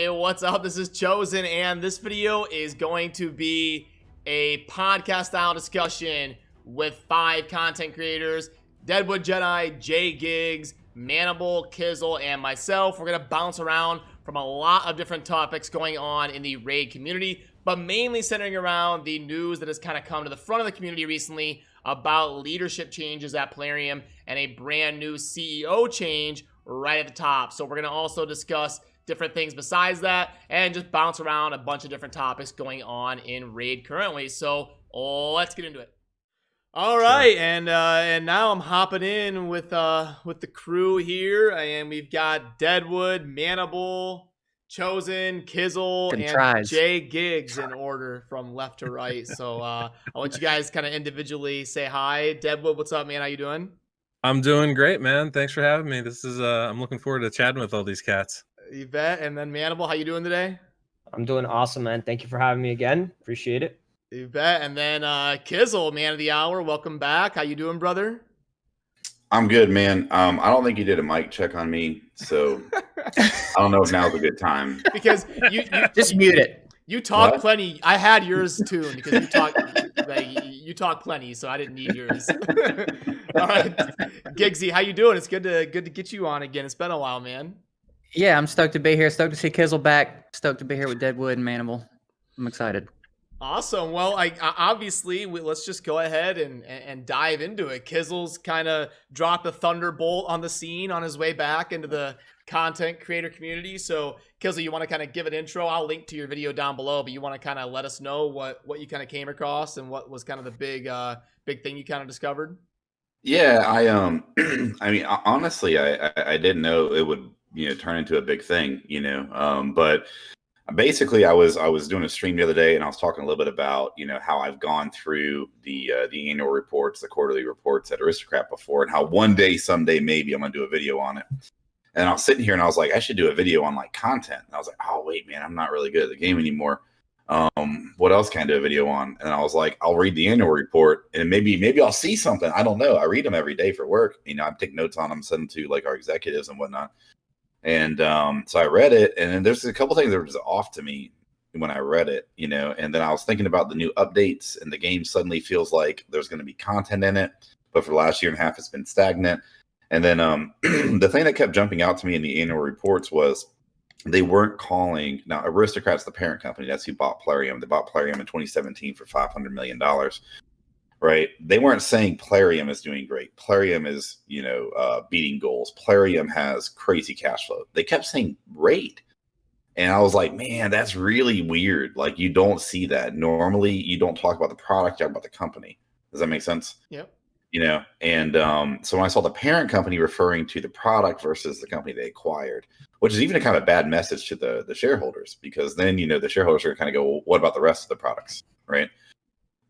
Hey, what's up? This is Chosen, and this video is going to be a podcast-style discussion with 5 content creators: DeadwoodJedi, JGigs, Manibal, Kizzle, and myself. We're going to bounce around from a lot of different topics going on in the raid community, but mainly centering around the news that has kind of come to the front of the community recently about leadership changes at Plarium and a brand new CEO change right at the top. So we're going to also discuss different things besides that and just bounce around a bunch of different topics going on in raid currently. So let's get into it. All right, and now I'm hopping in with the crew here, and we've got Deadwood, Manibal, Chosen, Kizzle, and JGigs in order from left to right. So I'll let you guys kind of individually say hi. Deadwood, what's up, man? How you doing? I'm doing great, man. Thanks for having me. This is I'm looking forward to chatting with all these cats. You bet. And then Manibal, how you doing today? I'm doing awesome, man. Thank you for having me again. Appreciate it. You bet. And then Kizzle, man of the hour, welcome back. How you doing, brother? I'm good, man. I don't think you did a mic check on me, so I don't know if now's a good time. Because you just mute it. You talk plenty. I had yours tuned because you talk plenty, so I didn't need yours. All right, Giggsy, how you doing? It's good to get you on again. It's been a while, man. Yeah, I'm stoked to be here. Stoked to see Kizzle back. Stoked to be here with Deadwood and Manibal. I'm excited. Awesome. Well, obviously, let's just go ahead and dive into it. Kizzle's kind of dropped a thunderbolt on the scene on his way back into the content creator community. So, Kizzle, you want to kind of give an intro? I'll link to your video down below, but you want to kind of let us know what you kind of came across and what was kind of the big thing you kind of discovered? Yeah, I mean, honestly, I didn't know it would turn into a big thing, but basically I was doing a stream the other day, and I was talking a little bit about how I've gone through the annual reports, the quarterly reports at Aristocrat before, and how one day, someday, maybe I'm gonna do a video on it. And I was sitting here and I was like, I should do a video on like content. And I was like, oh wait, man, I'm not really good at the game anymore. What else can I do a video on? And I was like, I'll read the annual report and maybe I'll see something. I don't know. I read them every day for work. I take notes on them, send them to like our executives and whatnot. And so I read it, and then there's a couple things that were just off to me when I read it, and then I was thinking about the new updates, and the game suddenly feels like there's going to be content in it, but for the last year and a half it's been stagnant. And then the thing that kept jumping out to me in the annual reports was they weren't calling, now Aristocrat's the parent company, that's who bought Plarium. They bought Plarium in 2017 for $500 million. Right? They weren't saying Plarium is doing great. Plarium is, beating goals. Plarium has crazy cash flow. They kept saying raid. And I was like, man, that's really weird. Like, you don't see that. Normally, you don't talk about the product, you talk about the company. Does that make sense? Yep. And so when I saw the parent company referring to the product versus the company they acquired, which is even a kind of bad message to the shareholders, because then, the shareholders are going to kind of go, well, what about the rest of the products, right?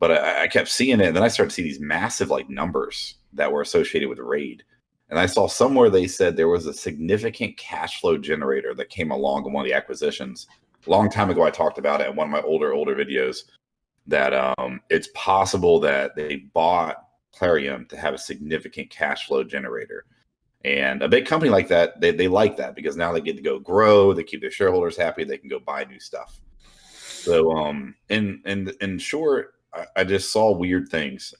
But I kept seeing it, and then I started to see these massive numbers that were associated with raid. And I saw somewhere they said there was a significant cash flow generator that came along in one of the acquisitions. A long time ago, I talked about it in one of my older videos, that it's possible that they bought Plarium to have a significant cash flow generator. And a big company like that, they like that, because now they get to go grow, they keep their shareholders happy, they can go buy new stuff. So in short, I just saw weird things.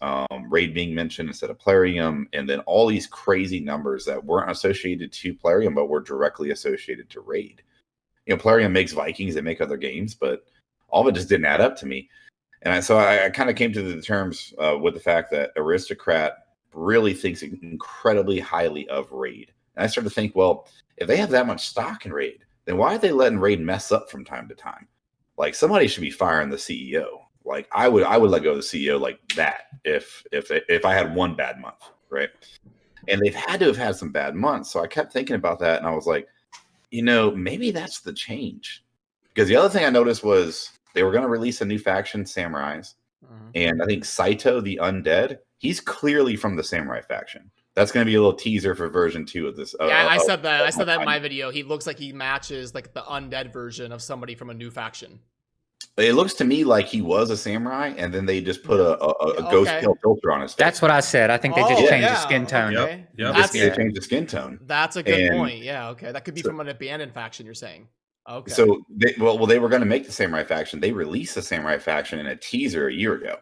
Raid being mentioned instead of Plarium, and then all these crazy numbers that weren't associated to Plarium but were directly associated to raid. Plarium makes Vikings, they make other games, but all of it just didn't add up to me. And so I kind of came to the terms with the fact that Aristocrat really thinks incredibly highly of raid. And I started to think, well, if they have that much stock in raid, then why are they letting raid mess up from time to time? Like, somebody should be firing the CEO. Like, I would let go of the CEO like that if I had one bad month, right? And they've had to have had some bad months. So I kept thinking about that, and I was like, maybe that's the change. Because the other thing I noticed was they were going to release a new faction, Samurais. And I think Saito the Undead, he's clearly from the Samurai faction. That's going to be a little teaser for version 2 of this. Yeah, I said that. I said that in my video. He looks like he matches like the undead version of somebody from a new faction. It looks to me like he was a samurai, and then they just put a ghost kill filter on his face. That's what I said. I think they just changed the skin tone. Okay. Yep. They changed the skin tone. That's a good point. Yeah, okay. That could be from an abandoned faction, you're saying. Okay. So they were going to make the Samurai faction. They released the Samurai faction in a teaser a year ago.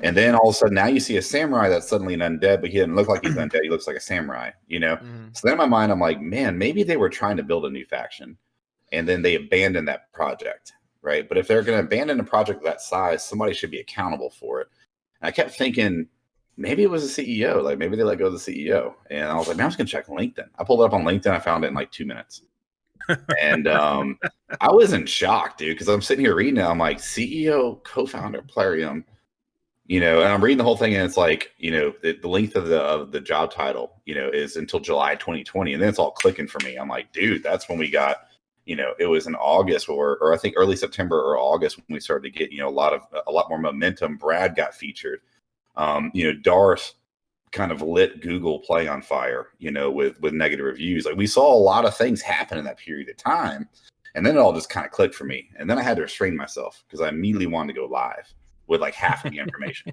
And then all of a sudden, now you see a samurai that's suddenly an undead, but he doesn't look like he's undead. He looks like a samurai, you know? So then in my mind, I'm like, man, maybe they were trying to build a new faction and then they abandoned that project, right? But if they're going to abandon a project of that size, somebody should be accountable for it. And I kept thinking, maybe it was the CEO. Like maybe they let go of the CEO. And I was like, man, I'm just going to check LinkedIn. I pulled it up on LinkedIn. I found it in like 2 minutes. And I was in shock, dude, because I'm sitting here reading it. I'm like, CEO, co-founder, Plarium. You know, and I'm reading the whole thing, and it's like, you know, the length of the job title, you know, is until July 2020, and then it's all clicking for me. I'm like, dude, that's when we got, you know, it was in August or I think early September or August when we started to get, you know, a lot more momentum. Brad got featured. You know, Darth kind of lit Google Play on fire, you know, with negative reviews. Like we saw a lot of things happen in that period of time, and then it all just kind of clicked for me. And then I had to restrain myself because I immediately wanted to go live with like half of the information.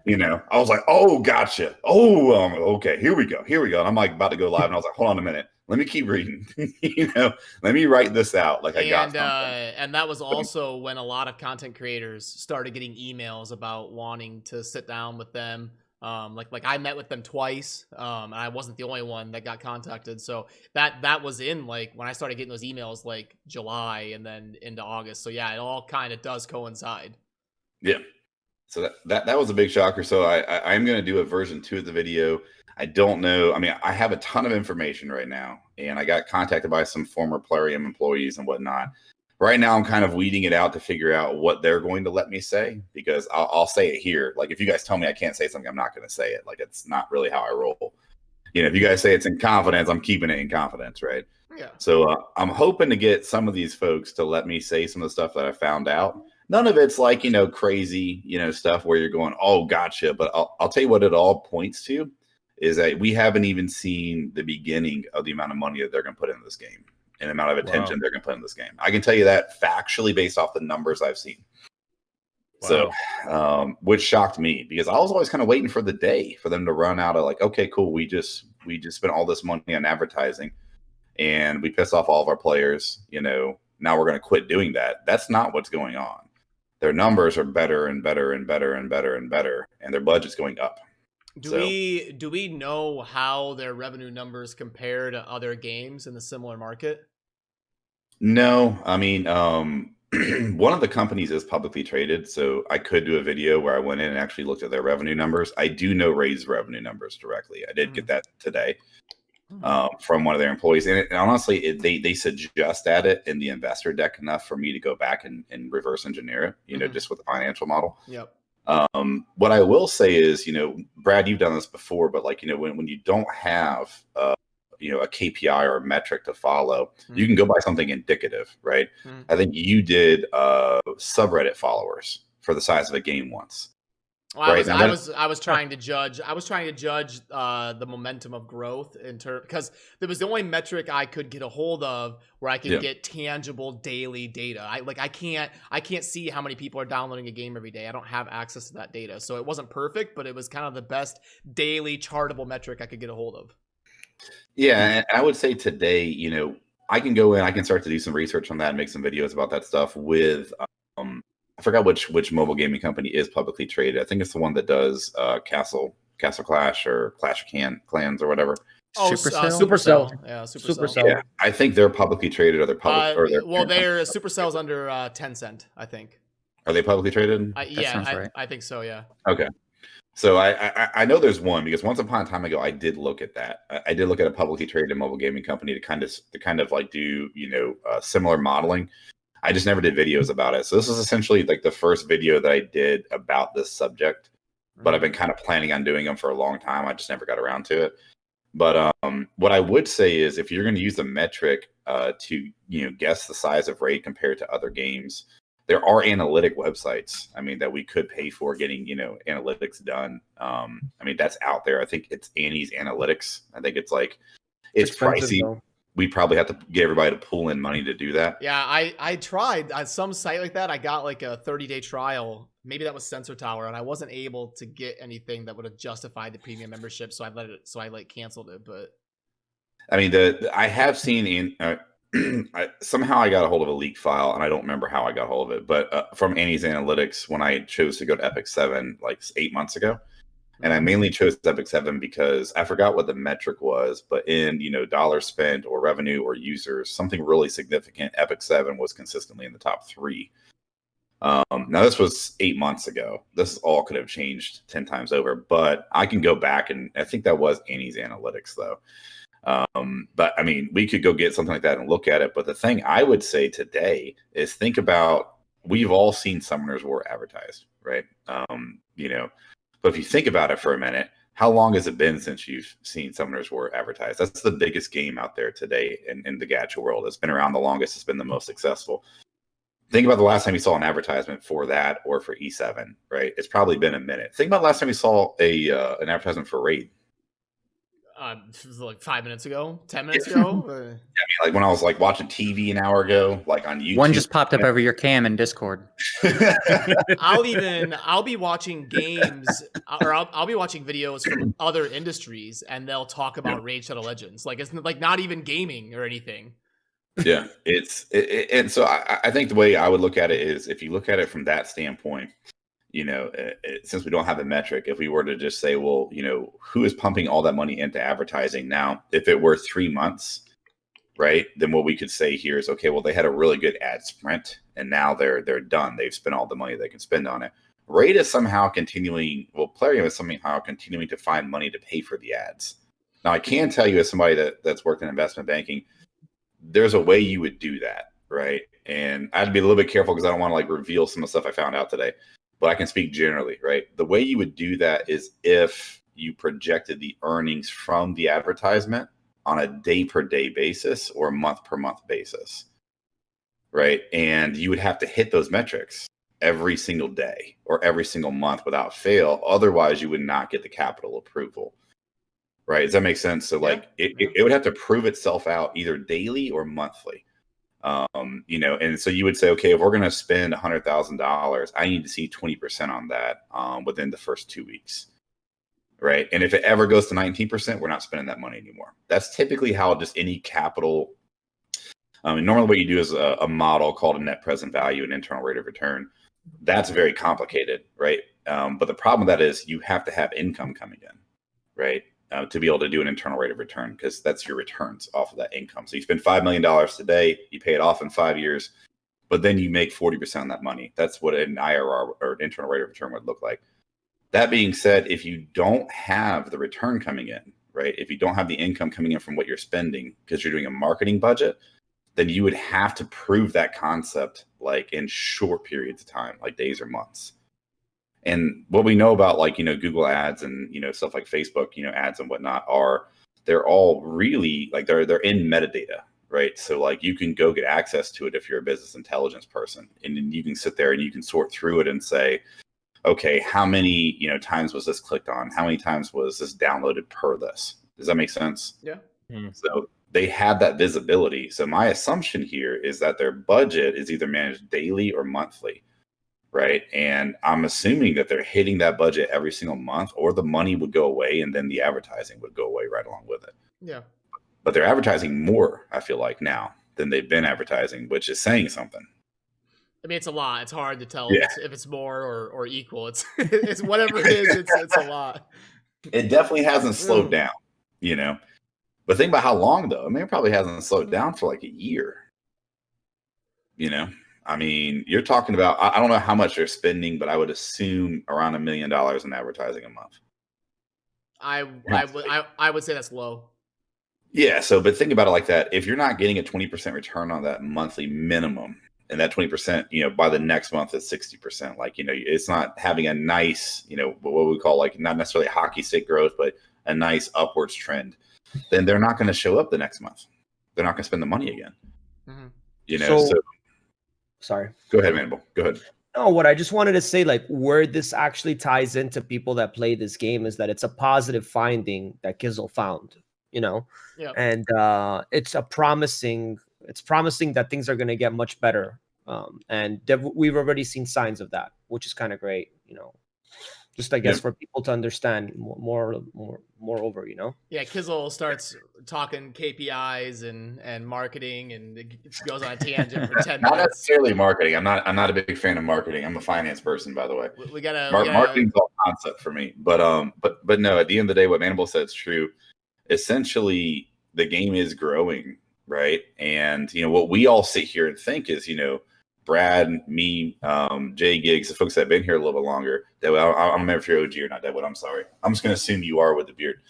You know, I was like, oh, gotcha. Oh, okay, here we go. And I'm like about to go live, and I was like, hold on a minute. Let me keep reading. You know, let me write this out. Like I got something. And that was also when a lot of content creators started getting emails about wanting to sit down with them. Like I met with them twice, and I wasn't the only one that got contacted. So that was in like when I started getting those emails, like July and then into August. So yeah, it all kind of does coincide. Yeah. So that was a big shocker. So I am going to do a version 2 of the video. I don't know. I mean, I have a ton of information right now, and I got contacted by some former Plarium employees and whatnot. Right now, I'm kind of weeding it out to figure out what they're going to let me say, because I'll say it here. Like if you guys tell me I can't say something, I'm not going to say it. Like it's not really how I roll. You know, if you guys say it's in confidence, I'm keeping it in confidence, right? Yeah. So I'm hoping to get some of these folks to let me say some of the stuff that I found out. None of it's like, you know, crazy, you know, stuff where you're going, oh, gotcha. But I'll tell you what it all points to is that we haven't even seen the beginning of the amount of money that they're going to put into this game and the amount of attention they're going to put in this game. I can tell you that factually based off the numbers I've seen. Wow. So, which shocked me because I was always kind of waiting for the day for them to run out of like, okay, cool. We just spent all this money on advertising and we pissed off all of our players. You know, now we're going to quit doing that. That's not what's going on. Their numbers are better and better and better and better and better, and their budget's going up. Do we know how their revenue numbers compare to other games in the similar market? No, I mean, one of the companies is publicly traded, so I could do a video where I went in and actually looked at their revenue numbers. I do know Raze's revenue numbers directly. I did get that today from one of their employees, and honestly, they suggest at it in the investor deck enough for me to go back and reverse engineer it, you know, just with the financial model. Yep. What I will say is, you know, Brad, you've done this before, but like, you know, when you don't have you know, a KPI or a metric to follow, you can go by something indicative, right? I think you did subreddit followers for the size of a game once. Well, I was trying to judge. I was trying to judge the momentum of growth in terms, because there was the only metric I could get a hold of where I could get tangible daily data. I can't see how many people are downloading a game every day. I don't have access to that data, so it wasn't perfect, but it was kind of the best daily chartable metric I could get a hold of. Yeah, and I would say today, you know, I can go in, I can start to do some research on that and make some videos about that stuff with. I forgot which mobile gaming company is publicly traded. I think it's the one that does Castle Clash or Clash of Clans or whatever. Oh, Supercell. Yeah, Supercell. Yeah, I think they're publicly traded, or they're public. They're Supercell's under Tencent, I think. Are they publicly traded? I think so. Yeah. Okay. So I know there's one because once upon a time ago I did look at that. I did look at a publicly traded mobile gaming company to kind of like do, you know, similar modeling. I just never did videos about it. So this is essentially like the first video that I did about this subject, but I've been kind of planning on doing them for a long time. I just never got around to it. But what I would say is if you're going to use the metric to, you know, guess the size of raid compared to other games, there are analytic websites, I mean, that we could pay for getting, you know, analytics done. I mean, that's out there. I think it's Annie's Analytics. I think it's like, it's pricey. Though. We probably have to get everybody to pull in money to do that. Yeah, I tried on some site like that. I got like a 30-day trial. Maybe that was Sensor Tower, and I wasn't able to get anything that would have justified the premium membership. So I canceled it. But I mean, I have seen somehow I got a hold of a leak file, and I don't remember how I got a hold of it, but from Annie's Analytics when I chose to go to Epic 7 like 8 months ago. And I mainly chose Epic 7 because I forgot what the metric was, but in, dollars spent or revenue or users, something really significant, Epic 7 was consistently in the top 3. Now this was 8 months ago. This all could have changed 10 times over, but I can go back, and I think that was Annie's Analytics though. But I mean, we could go get something like that and look at it. But the thing I would say today is think about, we've all seen Summoner's War advertised, right? But if you think about it for a minute, how long has it been since you've seen Summoner's War advertised? That's the biggest game out there today in the gacha world. It's been around the longest. It's been the most successful. Think about the last time you saw an advertisement for that or for E7, right? It's probably been a minute. Think about the last time you saw an advertisement for Raid. It was like 5 minutes ago, 10 minutes ago. I mean, like when I was like watching TV an hour ago, like on YouTube. One just popped up over your cam in Discord. I'll be watching games, or I'll be watching videos from other industries, and they'll talk about Raid Shadow Legends. Like, it's like not even gaming or anything. Yeah, and so I think the way I would look at it is, if you look at it from that standpoint, since we don't have a metric, if we were to just say, well, who is pumping all that money into advertising now? If it were 3 months, right, then what we could say here is, okay, well, they had a really good ad sprint, and now they're done. They've spent all the money they can spend on it. Raid is somehow continuing. Well, Plarium is somehow continuing to find money to pay for the ads. Now, I can tell you, as somebody that's worked in investment banking, there's a way you would do that, right? And I'd be a little bit careful because I don't want to like reveal some of the stuff I found out today. But I can speak generally, right? The way you would do that is if you projected the earnings from the advertisement on a day-per-day basis or a month-per-month basis, right? And you would have to hit those metrics every single day or every single month without fail. Otherwise, you would not get the capital approval, right? Does that make sense? So, it would have to prove itself out either daily or monthly. And so you would say, okay, if we're going to spend $100,000, I need to see 20% on that within the first 2 weeks, right? And if it ever goes to 19%, we're not spending that money anymore. That's typically how just any capital. Normally, what you do is a model called a net present value and internal rate of return. That's very complicated, right? But the problem with that is you have to have income coming in, right? To be able to do an internal rate of return, because that's your returns off of that income. So you spend $5 million today, you pay it off in 5 years, but then you make 40% on that money. That's what an IRR or internal rate of return would look like. That being said, if you don't have the return coming in, right? If you don't have the income coming in from what you're spending because you're doing a marketing budget, then you would have to prove that concept like in short periods of time, like days or months. And what we know about Google ads and, stuff like Facebook, ads and whatnot they're all really like they're in metadata, right? So like you can go get access to it if you're a business intelligence person, and then you can sit there and you can sort through it and say, okay, how many, times was this clicked on? How many times was this downloaded per this? Does that make sense? Yeah. So they have that visibility. So my assumption here is that their budget is either managed daily or monthly. Right. And I'm assuming that they're hitting that budget every single month, or the money would go away and then the advertising would go away right along with it. Yeah. But they're advertising more, I feel like, now than they've been advertising, which is saying something. I mean, it's a lot. It's hard to tell if it's more or equal. It's whatever it is, it's a lot. It definitely hasn't slowed down, But think about how long, though. I mean, it probably hasn't slowed down for like a year, I mean, you're talking about, I don't know how much they're spending, but I would assume around $1 million in advertising a month. I would say that's low. Yeah. So, but think about it like that. If you're not getting a 20% return on that monthly minimum, and that 20%, by the next month is 60%, it's not having a nice, what we call not necessarily hockey stick growth, but a nice upwards trend, then they're not going to show up the next month. They're not going to spend the money again. Mm-hmm. Sorry. Go ahead, Manibal. Go ahead. No, what I just wanted to say, where this actually ties into people that play this game, is that it's a positive finding that Kizzle found, Yeah. And it's promising that things are going to get much better. And we've already seen signs of that, which is kind of great, Just I guess for people to understand moreover, you know. Yeah, Kizzle starts talking KPIs and marketing, and it goes on a tangent for 10 Not minutes. necessarily marketing. I'm not a big fan of marketing. I'm a finance person, by the way. We gotta Marketing's all concept for me. But no, at the end of the day, what Manibal said is true. Essentially, the game is growing, right? And what we all sit here and think is, Brad, me, JGigs, the folks that have been here a little bit longer. Deadwood, I don't remember if you're OG or not, Deadwood. I'm sorry. I'm just going to assume you are with the beard.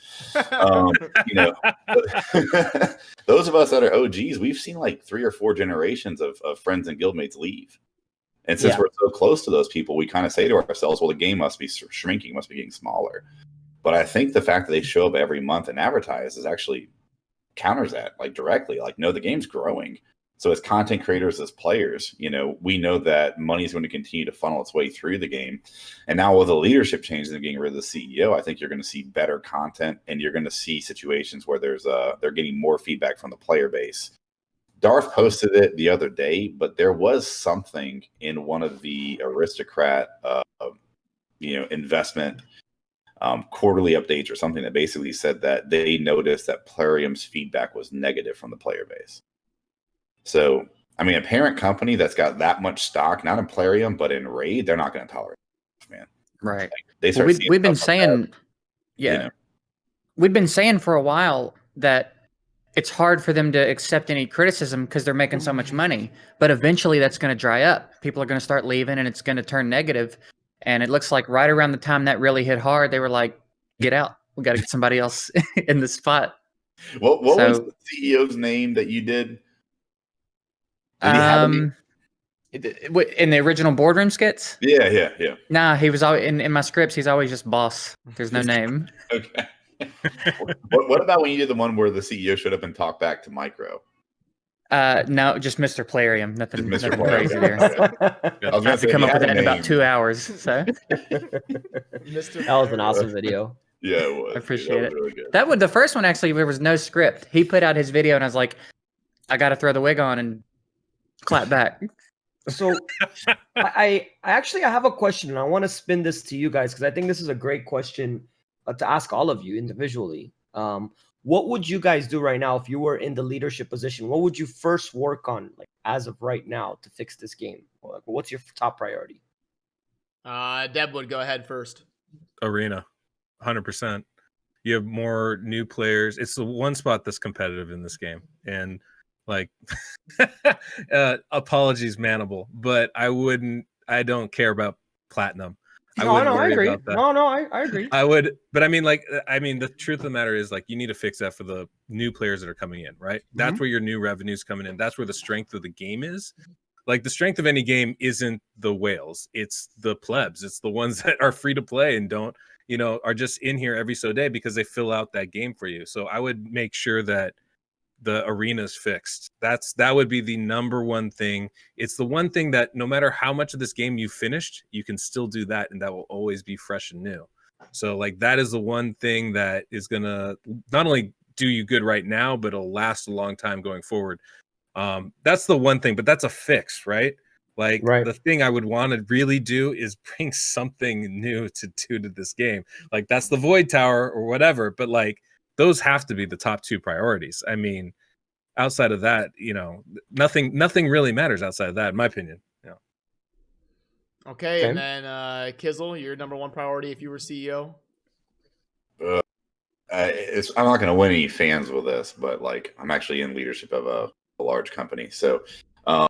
Those of us that are OGs, we've seen like 3 or 4 generations of friends and guildmates leave. And since we're so close to those people, we kind of say to ourselves, well, the game must be shrinking, must be getting smaller. But I think the fact that they show up every month and advertise is actually counters that, like directly. Like, no, the game's growing. So as content creators, as players, we know that money is going to continue to funnel its way through the game. And now with the leadership change and getting rid of the CEO, I think you're going to see better content, and you're going to see situations where they're getting more feedback from the player base. Darth posted it the other day, but there was something in one of the aristocrat, investment quarterly updates or something that basically said that they noticed that Plarium's feedback was negative from the player base. So, I mean, a parent company that's got that much stock, not in Plarium, but in Raid, they're not going to tolerate it, man. Right. Like, we've been saying, we've been saying for a while that it's hard for them to accept any criticism because they're making so much money. But eventually that's going to dry up. People are going to start leaving, and it's going to turn negative. And it looks like right around the time that really hit hard, they were like, get out. We got to get somebody else in the spot. What was the CEO's name that you did? In the original boardroom skits? Yeah. Nah, he was always in my scripts. He's always just boss. There's no name. Okay. What about when you did the one where the CEO showed up and talked back to Micro? No, just Mr. Plarium. Nothing crazy there. I was I have to come up with that in about 2 hours. So that was an awesome video. Yeah, it was. I appreciate it. Really good. That was the first one. Actually, there was no script. He put out his video, and I was like, I got to throw the wig on and clap back. So I actually have a question, and I want to spin this to you guys because I think this is a great question to ask all of you individually. What would you guys do right now if you were in the leadership position? What would you first work on, like as of right now, to fix this game? Like, what's your top priority? Deadwood, go ahead first. Arena, 100%. You have more new players. It's the one spot that's competitive in this game, and like, apologies, Manibal, but I don't care about platinum. I agree. I agree. I would, but the truth of the matter is, like, you need to fix that for the new players that are coming in, right? That's where your new revenue's coming in. That's where the strength of the game is. Like, the strength of any game isn't the whales. It's the plebs. It's the ones that are free to play and don't, are just in here every so day because they fill out that game for you. So I would make sure that the arena's fixed. That would be the number one thing. It's the one thing that no matter how much of this game you finished, you can still do that, and that will always be fresh and new. So, like, that is the one thing that is gonna not only do you good right now, but it'll last a long time going forward. That's the one thing, but that's a fix, right? Like, the thing I would want to really do is bring something new to do to this game. Like, that's the Void Tower or whatever, but like, those have to be the top 2 priorities. I mean, outside of that, nothing really matters outside of that, in my opinion. Yeah. Okay, and then Kizzle, your number 1 priority if you were CEO? I'm not going to win any fans with this, but like, I'm actually in leadership of a large company, so I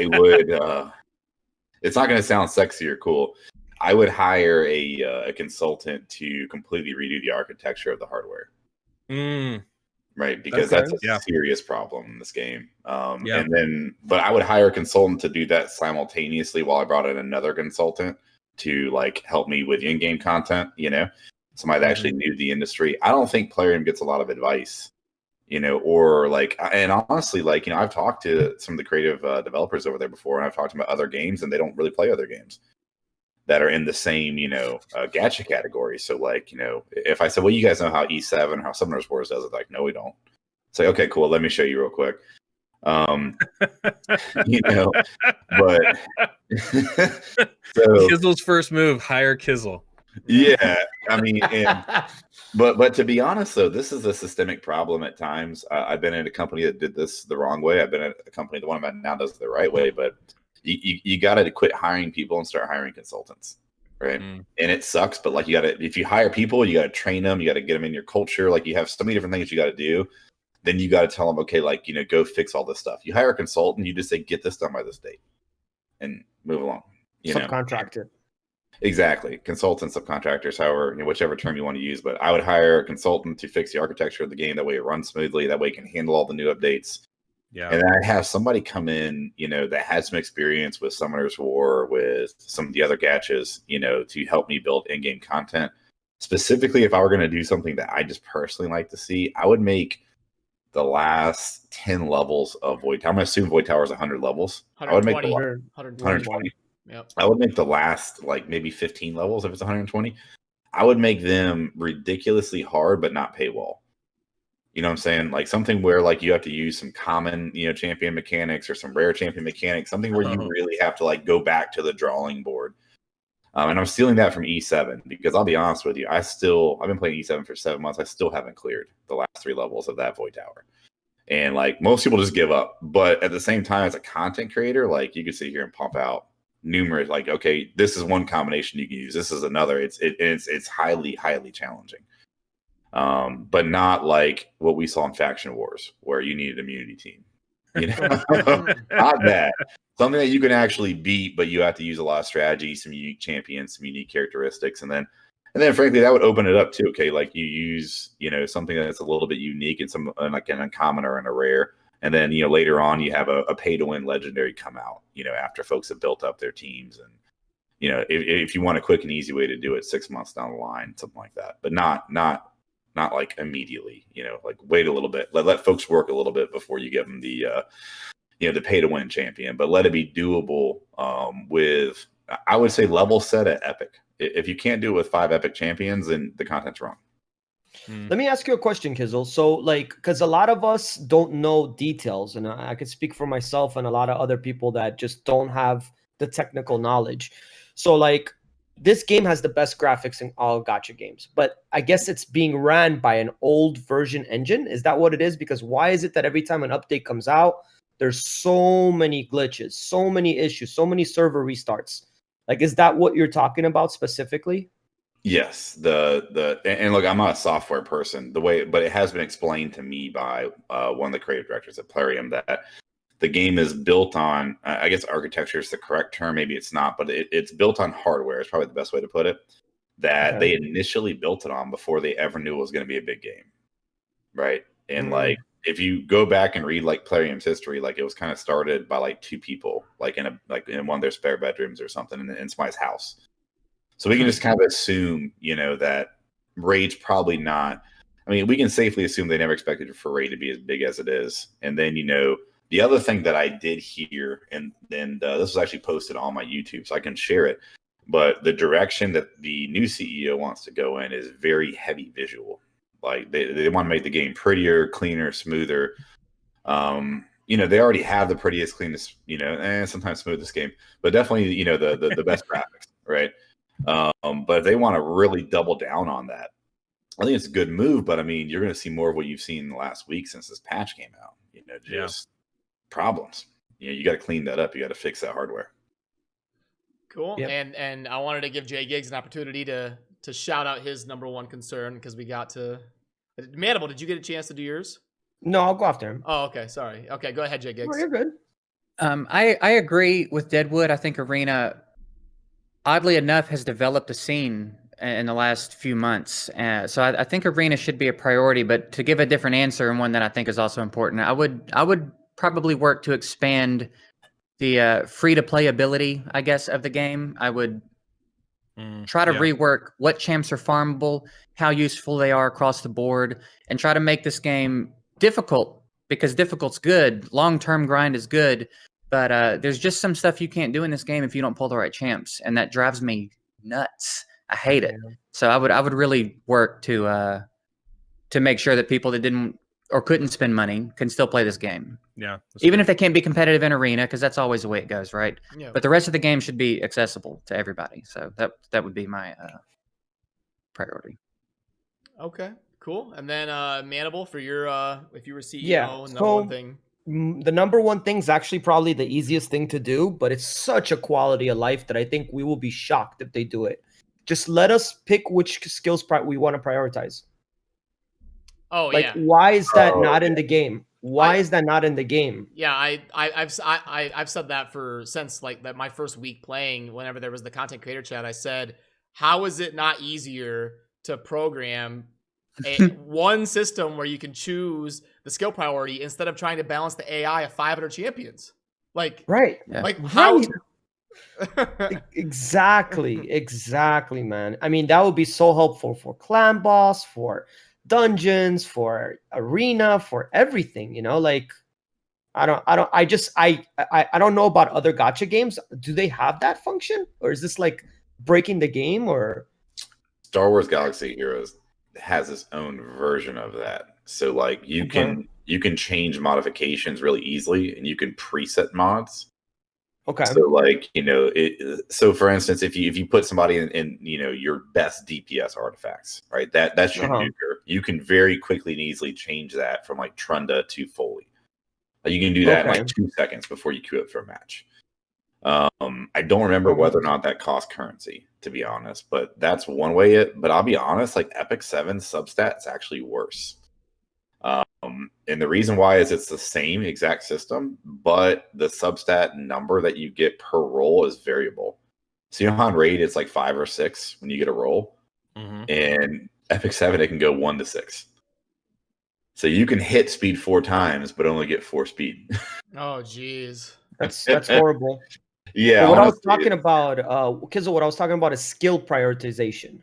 would. It's not going to sound sexy or cool. I would hire a consultant to completely redo the architecture of the hardware. Right, because that's a serious problem in this game. And then, but I would hire a consultant to do that simultaneously while I brought in another consultant to like help me with in-game content. Somebody that actually knew the industry. I don't think Plarium gets a lot of advice, or like, and honestly, like, I've talked to some of the creative developers over there before, and I've talked about other games, and they don't really play other games that are in the same, gacha category. So like, if I said, well, you guys know how E7 or how Summoner's Wars does it, like, no, we don't. Say, okay, cool. Let me show you real quick. But so Kizzle's first move, hire Kizzle. Yeah, I mean, but to be honest though, this is a systemic problem at times. I've been at a company that did this the wrong way. I've been at a company, the one I'm at now, does it the right way. But you got to quit hiring people and start hiring consultants, right? And it sucks, but like, you got to, if you hire people, you got to train them, you got to get them in your culture. Like, you have so many different things you got to do. Then you got to tell them, okay, like, you know, go fix all this stuff. You hire a consultant, you just say, get this done by this date, and move along. You know? Subcontracted. Exactly. Consultants, subcontractors, however, you know, whichever term you want to use. But I would hire a consultant to fix the architecture of the game. That way it runs smoothly. That way it can handle all the new updates. Yeah. And then I'd have somebody come in, you know, that has some experience with Summoner's War, with some of the other gaches, you know, to help me build in-game content. Specifically, if I were going to do something that I just personally like to see, I would make the last 10 levels of Void Tower. I'm going to assume Void Tower is 100 levels. I would make 120. Yep. I would make the last, like, maybe 15 levels, if it's 120. I would make them ridiculously hard, but not paywall. You know what I'm saying? Like, something where, like, you have to use some common, you know, champion mechanics or some rare champion mechanics, something where you really have to, like, go back to the drawing board. And I'm stealing that from E7, because I'll be honest with you, I've been playing E7 for 7 months. I still haven't cleared the last 3 levels of that Void Tower. And, like, most people just give up. But at the same time, as a content creator, like, you can sit here and pump out numerous, like, okay, this is one combination you can use, this is another. It's highly challenging, but not like what we saw in Faction Wars, where you needed an immunity team, you know. Not that, something that you can actually beat, but you have to use a lot of strategy, some unique champions, some unique characteristics, and then frankly, that would open it up too. Okay, like, you use, you know, something that's a little bit unique and some, like, an uncommon or in a rare. And then, you know, later on, you have a pay-to-win legendary come out, you know, after folks have built up their teams. And, you know, if you want a quick and easy way to do it 6 months down the line, something like that. But not like immediately, you know, like, wait a little bit. Let folks work a little bit before you give them the, you know, the pay-to-win champion. But let it be doable with, I would say, level set at Epic. If you can't do it with 5 Epic champions, then the content's wrong. Let me ask you a question, Kizzle. So, like, because a lot of us don't know details, and I could speak for myself and a lot of other people that just don't have the technical knowledge. So, like, this game has the best graphics in all gacha games, but I guess it's being ran by an old version engine. Is that what it is? Because why is it that every time an update comes out, there's so many glitches, so many issues, so many server restarts? Like, is that what you're talking about specifically? Yes, and look, I'm not a software person, but it has been explained to me by one of the creative directors at Plarium that the game is built on, I guess architecture is the correct term, maybe it's not, but it's built on hardware. It's probably the best way to put it. That they initially built it on before they ever knew it was going to be a big game, right? And like, if you go back and read, like, Plarium's history, like, it was kind of started by, like, 2 people, like, in one of their spare bedrooms or something in somebody's house. So we can just kind of assume, you know, that Raid's probably not. I mean, we can safely assume they never expected for Raid to be as big as it is. And then, you know, the other thing that I did hear, and then this was actually posted on my YouTube, so I can share it. But the direction that the new CEO wants to go in is very heavy visual. Like, they want to make the game prettier, cleaner, smoother. You know, they already have the prettiest, cleanest, you know, and sometimes smoothest game, but definitely, you know, the best graphics, right? But if they want to really double down on that, I think it's a good move. But I mean, you're going to see more of what you've seen in the last week since this patch came out. You know, just problems. You know, you got to clean that up. You got to fix that hardware. Cool. Yep. And I wanted to give JGigs an opportunity to shout out his #1 concern, because we got to Manibal. Did you get a chance to do yours? No, I'll go after him. Oh, okay. Sorry. Okay, go ahead, JGigs. Oh, you're good. I agree with Deadwood. I think Arena, oddly enough, has developed a scene in the last few months. So I think Arena should be a priority, but to give a different answer, and one that I think is also important, I would probably work to expand the free-to-play ability, I guess, of the game. I would try to rework what champs are farmable, how useful they are across the board, and try to make this game difficult, because difficult's good. Long-term grind is good. But there's just some stuff you can't do in this game if you don't pull the right champs, and that drives me nuts. I hate it. So I would really work to make sure that people that didn't or couldn't spend money can still play this game. Yeah. Even if they can't be competitive in Arena, because that's always the way it goes, right? Yeah. But the rest of the game should be accessible to everybody. So that would be my priority. Okay, cool. And then Manibal, for your if you were CEO, Yeah, number one thing. The number one thing is actually probably the easiest thing to do, but it's such a quality of life that I think we will be shocked if they do it. Just let us pick which skills we want to prioritize. Oh Like, yeah. why is that not in the game? Why is that not in the game? Yeah, I've said that since like that my first week playing. Whenever there was the content creator chat, I said, how is it not easier to program one system where you can choose the skill priority instead of trying to balance the AI of 500 champions? Like, Right. like how? Exactly, man. I mean, that would be so helpful for clan boss, for dungeons, for arena, for everything. You know, like I don't know about other gacha games. Do they have that function, or is this like breaking the game? Or Star Wars Galaxy Heroes has its own version of that. So like you can change modifications really easily, and you can preset mods. Okay. So like, you know, so for instance, if you put somebody in you know, your best DPS artifacts, right? That's your nuker. You can very quickly and easily change that from like Trunda to Foley. You can do that in like 2 seconds before you queue up for a match. I don't remember whether or not that costs currency, to be honest, but that's one way. But I'll be honest, like Epic 7 substat is actually worse. And the reason why is it's the same exact system, but the substat number that you get per roll is variable. So you know how on Raid it's like 5 or 6 when you get a roll, and Epic 7 it can go 1 to 6. So you can hit speed 4 times, but only get 4 speed. Oh, jeez. That's horrible. Yeah. But what I was talking about, Kizzle, what I was talking about is skill prioritization.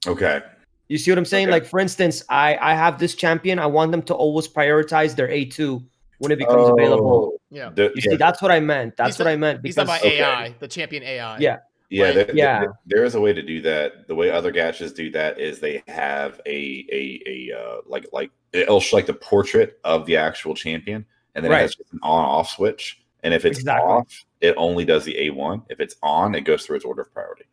Okay. You see what I'm saying? Like, for instance, I have this champion. I want them to always prioritize their A2 when it becomes available. Yeah. You see, that's what I meant. That's what I meant. He's talking about AI, the champion AI. Yeah. Yeah, there is a way to do that. The way other gachas do that is they have like it'll show like the portrait of the actual champion, and then it has just an on-off switch. And if it's off, it only does the A1. If it's on, it goes through its order of priority.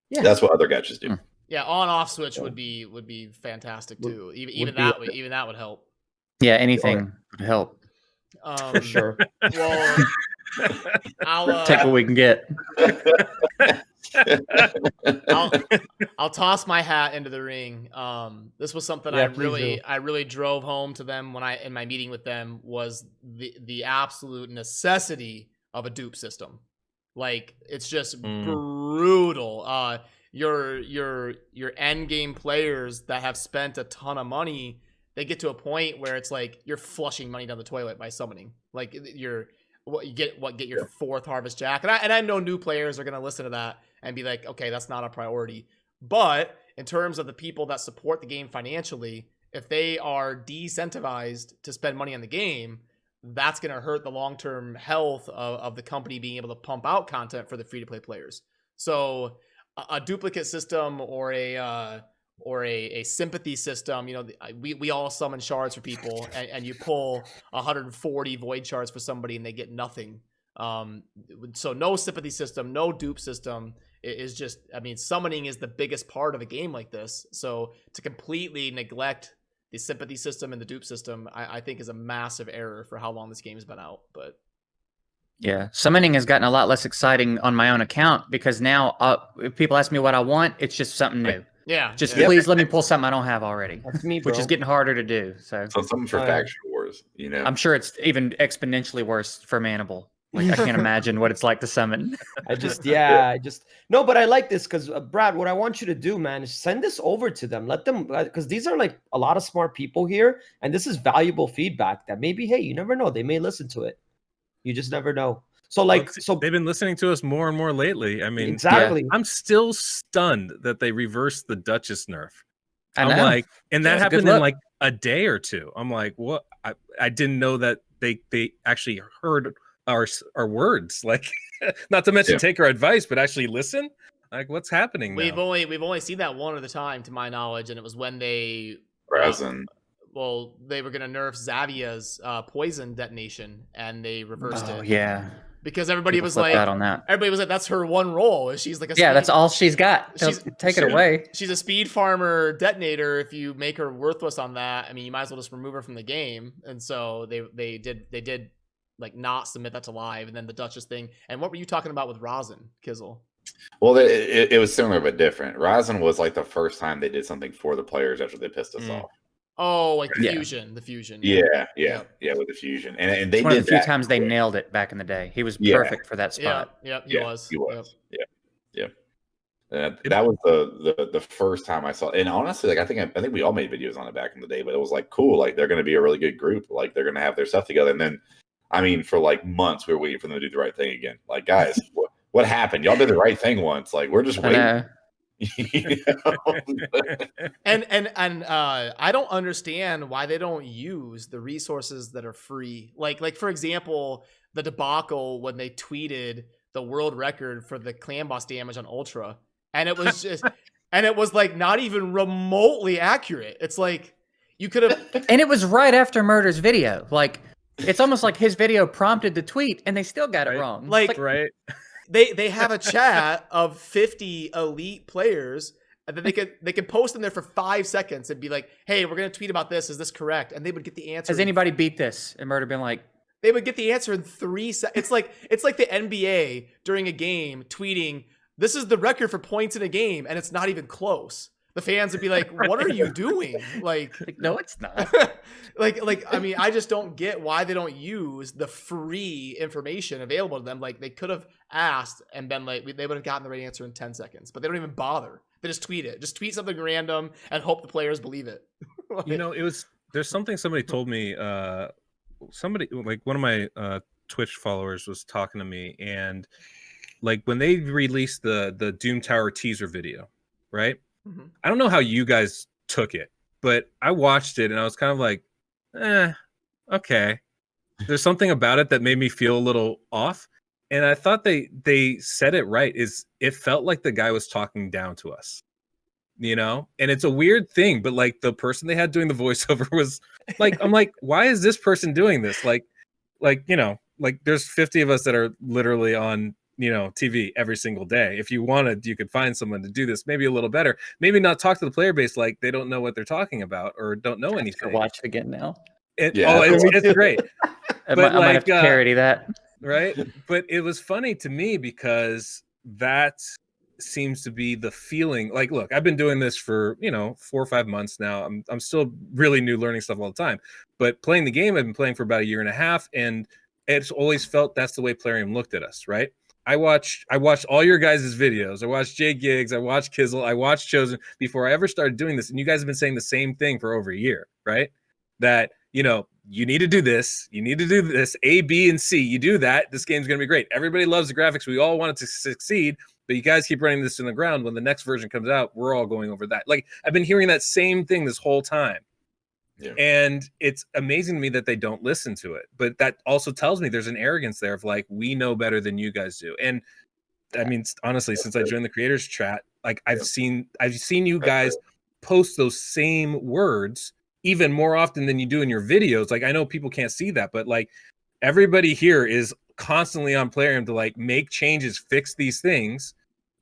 Yeah, that's what other gachas do. Yeah, on-off switch would be fantastic too. Even that would help. Yeah, anything would help. For sure. Well, I'll take what we can get. I'll toss my hat into the ring. This was something I really drove home to them when in my meeting with them was the absolute necessity of a dupe system. Like, it's just brutal. Your end game players that have spent a ton of money, they get to a point where it's like you're flushing money down the toilet by summoning. Like, get your 4th Harvest Jack, and I know new players are gonna listen to that and be like, okay, that's not a priority. But in terms of the people that support the game financially, if they are decentivized to spend money on the game, that's gonna hurt the long-term health of the company being able to pump out content for the free-to-play players. So a duplicate system or a sympathy system, you know, we all summon shards for people, and you pull 140 void shards for somebody and they get nothing. So no sympathy system, no dupe system is just, I mean, summoning is the biggest part of a game like this. So to completely neglect the sympathy system and the dupe system, I think is a massive error for how long this game has been out. But yeah, summoning has gotten a lot less exciting on my own account because now if people ask me what I want, it's just something new. Yeah, just please let me pull something I don't have already. That's me, bro. Which is getting harder to do. So something for faction wars, you know. I'm sure it's even exponentially worse for Manibal. Like, I can't imagine what it's like to summon. No, but I like this because Brad, what I want you to do, man, is send this over to them. Let them, because these are like a lot of smart people here, and this is valuable feedback that maybe, hey, you never know, they may listen to it. You just never know. So like, they've been listening to us more and more lately. I mean, exactly. I'm still stunned that they reversed the Duchess nerf. I'm like, and that happened in like a day or two. I'm like, what? I didn't know that they actually heard our words. Like, not to mention take our advice, but actually listen. Like, what's happening? We've only seen that one at a time, to my knowledge, and it was when they they were gonna nerf Xavia's poison detonation, and they reversed it. Yeah. because everybody People was flipped like, out on that. everybody was like, that's her one role. She's like a Yeah, speed- that's all she's got. Take it away. She's a speed farmer detonator. If you make her worthless on that, I mean, you might as well just remove her from the game. And so they did like not submit that to live, and then the Duchess thing. And what were you talking about with Rosin, Kizzle? Well, it was similar but different. Rosin was like the first time they did something for the players after they pissed us off. Oh, like the Yeah. fusion, the fusion. Yeah, with the fusion, and they One did of the few that times they quick. nailed it back in the day. He was Yeah. perfect for that spot. Yep, he was. He was. Yep. Yeah. That was the first time I saw it. And honestly, like I think we all made videos on it back in the day, but it was like cool. Like they're going to be a really good group. Like they're going to have their stuff together. And then, I mean, for like months, we were waiting for them to do the right thing again. Like, guys, what happened? Y'all did the right thing once. Like we're just waiting. You know? And I don't understand why they don't use the resources that are free. Like for example, the debacle when they tweeted the world record for the clan boss damage on Ultra, and it was just and it was like not even remotely accurate. It's like you could have And it was right after Murder's video. Like it's almost like his video prompted the tweet, and they still got it wrong. It's Like- Right. they have a chat of 50 elite players, and then they could post in there for 5 seconds and be like, hey, we're gonna tweet about this, is this correct? And they would get the answer. has anybody beat this? And Murder been like, They would get the answer in 3 seconds. It's like the NBA during a game tweeting, this is the record for points in a game, and it's not even close. The fans would be like, what are you doing? Like no, it's not. like I mean, I just don't get why they don't use the free information available to them. Like they could have asked and been like, they would have gotten the right answer in 10 seconds, but they don't even bother. They just tweet it. Just tweet something random and hope the players believe it. Like, You know, there's something somebody told me. Somebody, like one of my Twitch followers was talking to me, and like when they released the Doom Tower teaser video, right? Mhm. I don't know how you guys took it, but I watched it and I was kind of like, okay. There's something about it that made me feel a little off. And I thought they said it right. It felt like the guy was talking down to us, you know? And it's a weird thing, but like the person they had doing the voiceover was like, I'm like, why is this person doing this? Like, you know, like there's 50 of us that are literally on, you know, TV every single day. If you wanted, you could find someone to do this maybe a little better. Maybe not talk to the player base like they don't know what they're talking about or don't know anything. Watch it again now. It's great. I But might have to like, parody that. Right? But it was funny to me because that seems to be the feeling. Like, look, I've been doing this for, you know, 4 or 5 months now. I'm still really new, learning stuff all the time. But playing the game, I've been playing for about 1.5 years, and it's always felt that's the way Plarium looked at us, right? I watched all your guys' videos. I watched JGigs, I watched Kizzle, I watched Chosen before I ever started doing this. And you guys have been saying the same thing for over a year, right? That, you know, you need to do this, you need to do this, A, B, and C. You do that, this game's going to be great. Everybody loves the graphics. We all want it to succeed, but you guys keep running this in the ground. When the next version comes out, we're all going over that. Like, I've been hearing that same thing this whole time. Yeah. And it's amazing to me that they don't listen to it. But that also tells me there's an arrogance there of like, we know better than you guys do. And I mean, honestly, since I joined the creators chat, like I've seen you guys post those same words even more often than you do in your videos. Like, I know people can't see that, but like everybody here is constantly on Plarium to like make changes, fix these things.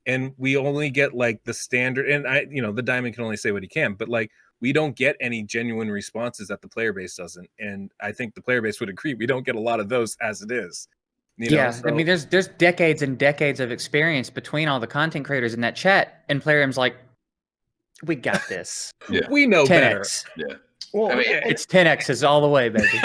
And we only get like the standard, and the diamond can only say what he can, but like, we don't get any genuine responses that the player base doesn't. And I think the player base would agree. We don't get a lot of those as it is. You know, I mean, there's decades and decades of experience between all the content creators in that chat, and Plarium's like, we got this. Yeah. We know 10x. better. Yeah. Well, I mean, It's 10x's all the way, baby.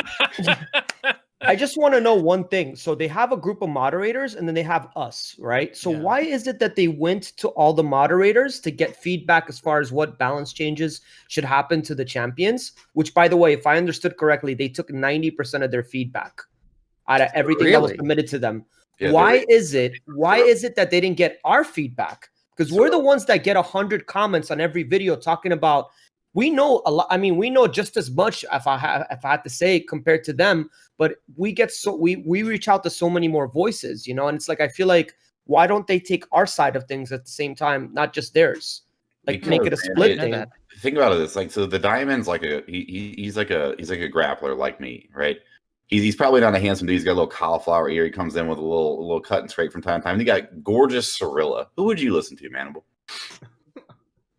I just want to know one thing. So they have a group of moderators and then they have us, right? So Yeah. why is it that they went to all the moderators to get feedback as far as what balance changes should happen to the champions? Which, by the way, if I understood correctly, they took 90% of their feedback out of everything that was Really? submitted to them. Yeah, Why is it that they didn't get our feedback? Because we're the ones that get 100 comments on every video talking about. We know a lot. I mean, we know just as much if I had to say compared to them, but we reach out to so many more voices, you know. And it's like, I feel like, why don't they take our side of things at the same time, not just theirs? Like, Because, make it a split know thing. that. Think about it. It's like, so the diamond's like he's like a grappler like me, right? He's probably not a handsome dude. He's got a little cauliflower ear. He comes in with a little cut and straight from time to time. He got gorgeous Cirilla. Who would you listen to, Manibal?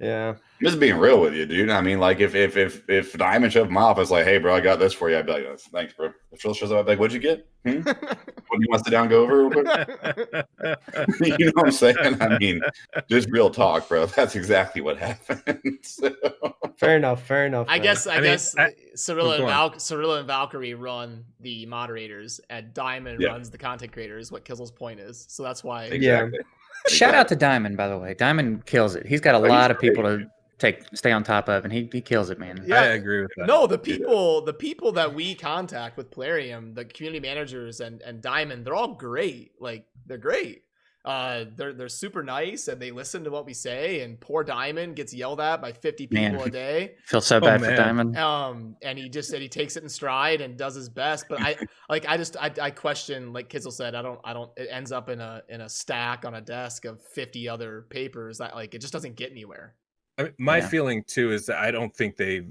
Yeah. I'm just being real with you, dude. I mean, like, if Diamond showed up in my office, like, hey, bro, I got this for you, I'd be like, oh, thanks, bro. If Phil shows up, I'd be like, what'd you get? What do you want to sit down and go over real quick? You know what I'm saying? I mean, just real talk, bro. That's exactly what happened. So. Fair enough. I guess Cirilla Cirilla and Valkyrie run the moderators, and Diamond runs the content creators. What Kizzle's point is, so that's why. Exactly. Shout out to Diamond, by the way. Diamond kills it. He's got a lot of people to stay on top of, and he kills it, man. Yeah, I agree with that. No, the people that we contact with Plarium, the community managers and Diamond, they're all great. Like, they're great. They're super nice, and they listen to what we say. And poor Diamond gets yelled at by 50 people a day. Feel so bad for Diamond. And he just said he takes it in stride and does his best. But I question, like Kizzle said, I don't. It ends up in a stack on a desk of 50 other papers that, like, it just doesn't get anywhere. I mean, my feeling too is that I don't think they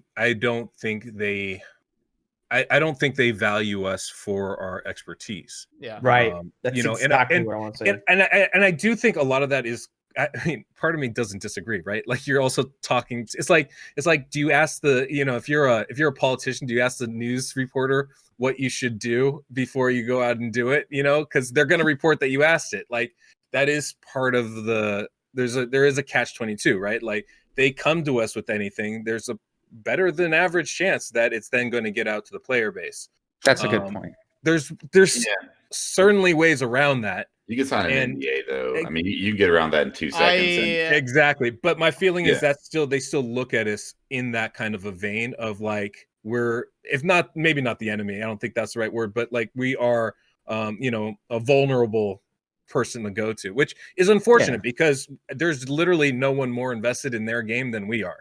value us for our expertise. Yeah. Right. That's exactly what I want to say. And I do think a lot of that is, I mean, part of me doesn't disagree, right? Like, you're also talking, it's like, do you ask if you're a politician, do you ask the news reporter what you should do before you go out and do it? Because they're going to report that you asked it. Like, that is part of there is a catch-22, right? Like, they come to us with anything, there's a better than average chance that it's then going to get out to the player base. That's a good point. There's certainly ways around that. You can sign an NDA though. I mean, you can get around that in 2 seconds. Exactly. But my feeling is that they still look at us in that kind of a vein of, like, we're, if not, maybe not the enemy. I don't think that's the right word, but, like, we are, a vulnerable person to go to, which is unfortunate because there's literally no one more invested in their game than we are.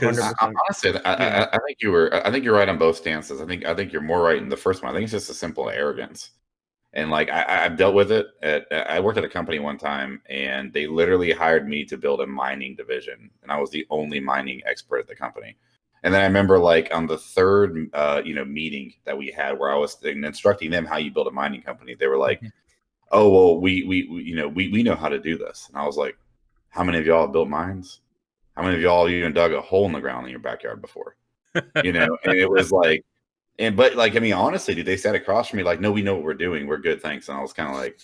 Honestly, I think you're right on both stances. I think you're more right in the first one. I think it's just a simple arrogance, and, like, I've dealt with it. I worked at a company one time, and they literally hired me to build a mining division, and I was the only mining expert at the company. And then I remember, like, on the third meeting that we had, where I was instructing them how you build a mining company, they were like, oh, well, we know how to do this. And I was like, how many of y'all have built mines? How many of y'all even dug a hole in the ground in your backyard before? And it was like, but I mean, honestly, dude, they sat across from me like, no, we know what we're doing. We're good, thanks. And I was kind of like,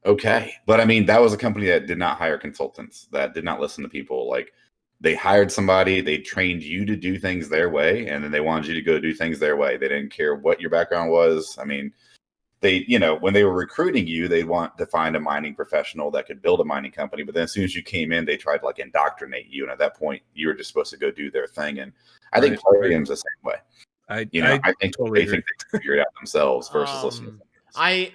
okay. But I mean, that was a company that did not hire consultants, that did not listen to people. Like, they hired somebody, they trained you to do things their way, and then they wanted you to go do things their way. They didn't care what your background was. I mean, they, when they were recruiting you, they want to find a mining professional that could build a mining company. But then as soon as you came in, they tried to, like, indoctrinate you. And at that point, you were just supposed to go do their thing. And I think Plarium's the same way. I think totally they think they figure it out themselves versus listening. I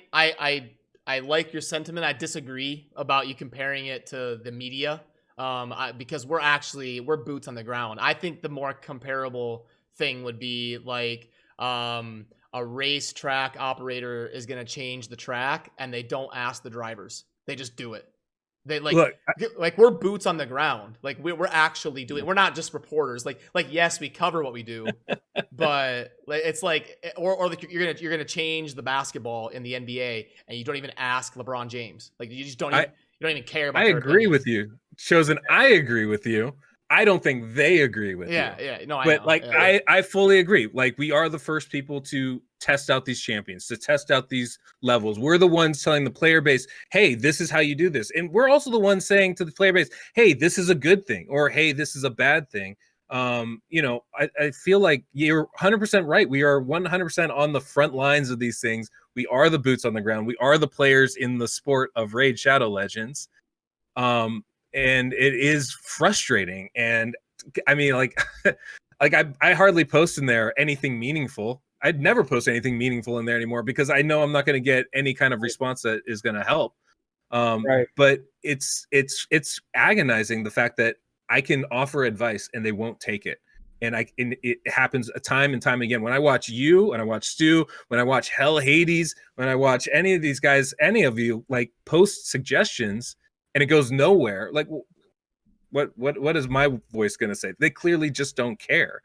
like your sentiment. I disagree about you comparing it to the media, because we're boots on the ground. I think the more comparable thing would be, like, a racetrack operator is going to change the track, and they don't ask the drivers. They just do it. They like we're boots on the ground. Like, we're actually doing. We're not just reporters. Like yes, we cover what we do, but it's like, or like you're gonna change the basketball in the NBA, and you don't even ask LeBron James. Like, you just don't even care about. I agree with you, Chosen. I agree with you. I don't think they agree with you. No, I fully agree. Like, we are the first people to test out these champions, to test out these levels. We're the ones telling the player base, hey, this is how you do this. And we're also the ones saying to the player base, hey, this is a good thing, or hey, this is a bad thing. I feel like you're 100% right. We are 100% on the front lines of these things. We are the boots on the ground. We are the players in the sport of Raid Shadow Legends. And it is frustrating. And I mean, like, I hardly post in there anything meaningful. I'd never post anything meaningful in there anymore, because I know I'm not going to get any kind of response that is going to help. But it's agonizing, the fact that I can offer advice and they won't take it. And it happens time and time again. When I watch you, when I watch Stu, when I watch Hell Hades, when I watch any of these guys, any of you, like, post suggestions, and it goes nowhere. Like, what is my voice going to say? They clearly just don't care.